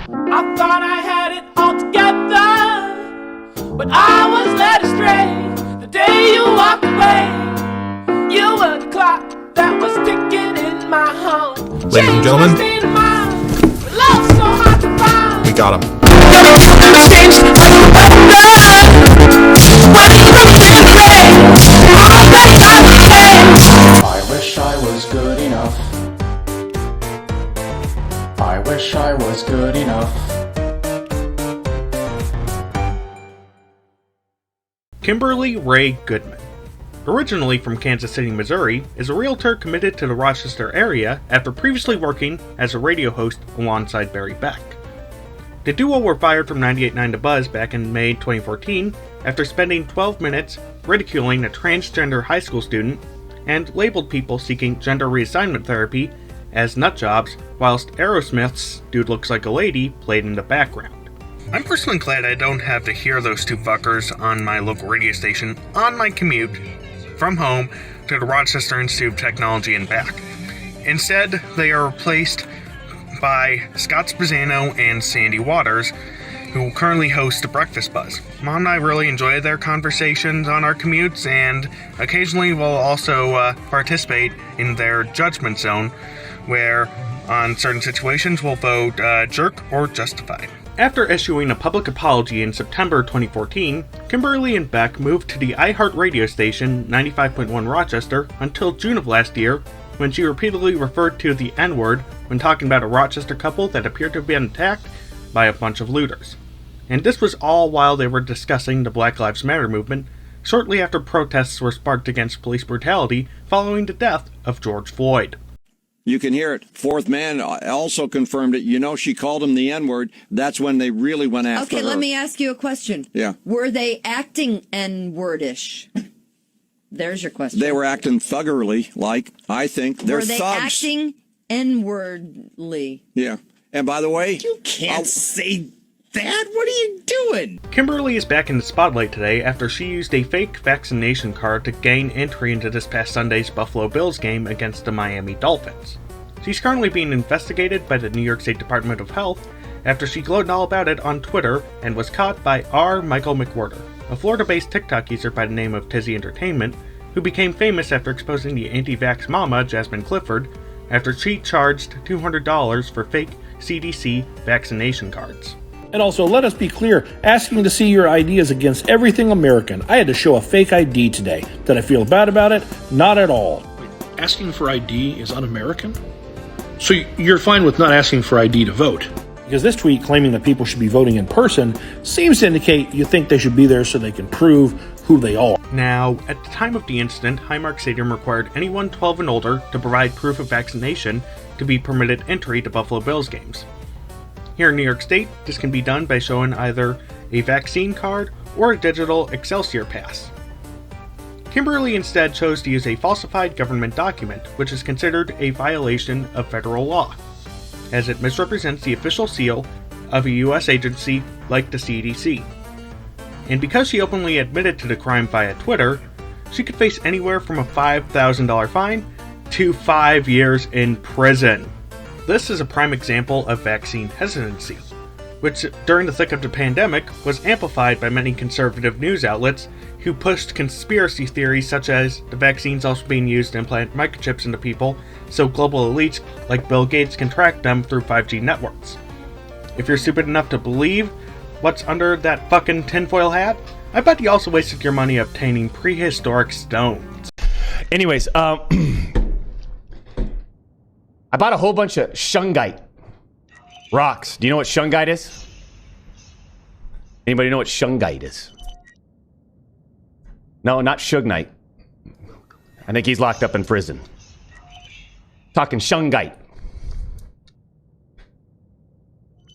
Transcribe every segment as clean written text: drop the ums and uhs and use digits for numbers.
I thought I had it all together, but I was led astray the day you walked away. You were the clock that was ticking in my home. Ladies and gentlemen, love's so hard to find. we got him. I wish I was good enough. I wish I was good enough. Kimberly Ray Goodman, originally from Kansas City, Missouri, is a realtor committed to the Rochester area after previously working as a radio host alongside Barry Beck. The duo were fired from 98.9 The Buzz back in May 2014 after spending 12 minutes ridiculing a transgender high school student and labeled people seeking gender reassignment therapy as nutjobs, whilst Aerosmith's Dude Looks Like a Lady played in the background. I'm personally glad I don't have to hear those two fuckers on my local radio station on my commute from home to the Rochester Institute of Technology and back. Instead, they are replaced by Scott Spezzano and Sandy Waters, who currently host the Breakfast Buzz. Mom and I really enjoy their conversations on our commutes, and occasionally we'll also participate in their judgment zone, where on certain situations we'll vote jerk or justified. After issuing a public apology in September 2014, Kimberly and Beck moved to the iHeart radio station 95.1 Rochester until June of last year, when she repeatedly referred to the N-word when talking about a Rochester couple that appeared to have been attacked by a bunch of looters. And this was all while they were discussing the Black Lives Matter movement, shortly after protests were sparked against police brutality following the death of George Floyd. You can hear it. Fourth man also confirmed it. You know, she called him the N-word. That's when they really went after her. Okay, let me ask you a question. Yeah. Were they acting N-wordish? There's your question. They were acting thuggerly, like, I think. They're thugs. Were they acting N-wordly? Yeah. And by the way... You can't say that. What are you doing? Kimberly is back in the spotlight today after she used a fake vaccination card to gain entry into this past Sunday's Buffalo Bills game against the Miami Dolphins. She's currently being investigated by the New York State Department of Health after she gloated all about it on Twitter and was caught by R. Michael McWhorter, a Florida-based TikTok user by the name of Tizzy Entertainment, who became famous after exposing the anti-vax mama, Jasmine Clifford, after she charged $200 for fake CDC vaccination cards. And also, let us be clear, asking to see your ID is against everything American. I had to show a fake ID today. Did I feel bad about it? Not at all. Asking for ID is un-American? So you're fine with not asking for ID to vote? Because this tweet claiming that people should be voting in person seems to indicate you think they should be there so they can prove who they are. Now, at the time of the incident, Highmark Stadium required anyone 12 and older to provide proof of vaccination to be permitted entry to Buffalo Bills games. Here in New York State, this can be done by showing either a vaccine card or a digital Excelsior pass. Kimberly instead chose to use a falsified government document, which is considered a violation of federal law, as it misrepresents the official seal of a U.S. agency like the CDC. And because she openly admitted to the crime via Twitter, she could face anywhere from a $5,000 fine to 5 years in prison. This is a prime example of vaccine hesitancy, which during the thick of the pandemic was amplified by many conservative news outlets who pushed conspiracy theories such as the vaccine's also being used to implant microchips into people so global elites like Bill Gates can track them through 5G networks. If you're stupid enough to believe what's under that fucking tinfoil hat, I bet you also wasted your money obtaining prehistoric stones. Anyways, I bought a whole bunch of shungite rocks. Do you know what shungite is? Anybody know what shungite is? No, not Suge I think he's locked up in prison. Talking shungite.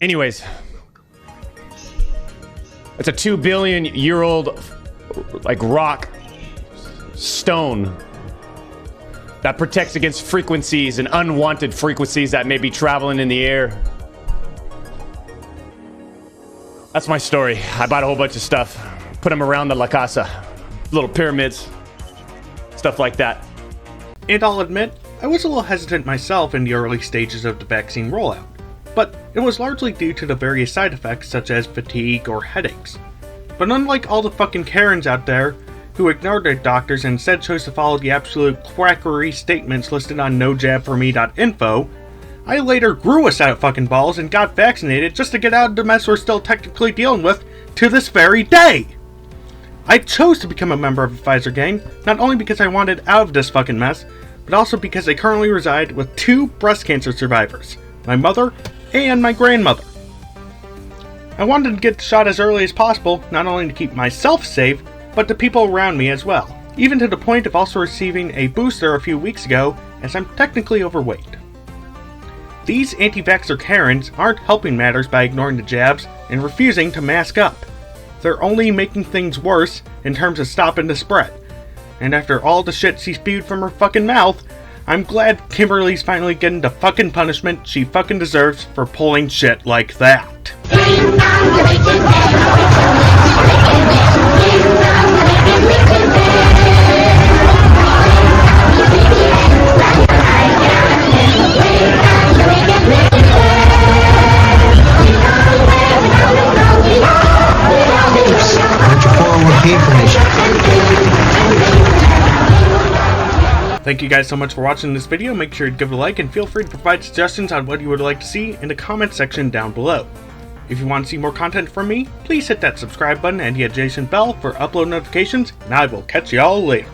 Anyways, it's a 2 billion year old like rock stone that protects against frequencies and unwanted frequencies that may be traveling in the air. That's my story. I bought a whole bunch of stuff, put them around the La Casa, little pyramids, stuff like that. And I'll admit, I was a little hesitant myself in the early stages of the vaccine rollout. but it was largely due to the various side effects such as fatigue or headaches. But unlike all the fucking Karens out there who ignored their doctors and instead chose to follow the absolute quackery statements listed on nojabforme.info, I later grew a set of fucking balls and got vaccinated just to get out of the mess we're still technically dealing with to this very day! I chose to become a member of the Pfizer gang, not only because I wanted out of this fucking mess, but also because I currently reside with 2 breast cancer survivors, my mother and my grandmother. I wanted to get the shot as early as possible, not only to keep myself safe, but the people around me as well, even to the point of also receiving a booster a few weeks ago, as I'm technically overweight. These anti-vaxxer Karens aren't helping matters by ignoring the jabs and refusing to mask up. They're only making things worse in terms of stopping the spread. And after all the shit she spewed from her fucking mouth, I'm glad Kimberly's finally getting the fucking punishment she fucking deserves for pulling shit like that. Thank you guys so much for watching this video. Make sure to give it a like and feel free to provide suggestions on what you would like to see in the comment section down below. If you want to see more content from me, please hit that subscribe button and the adjacent bell for upload notifications, and I will catch y'all later.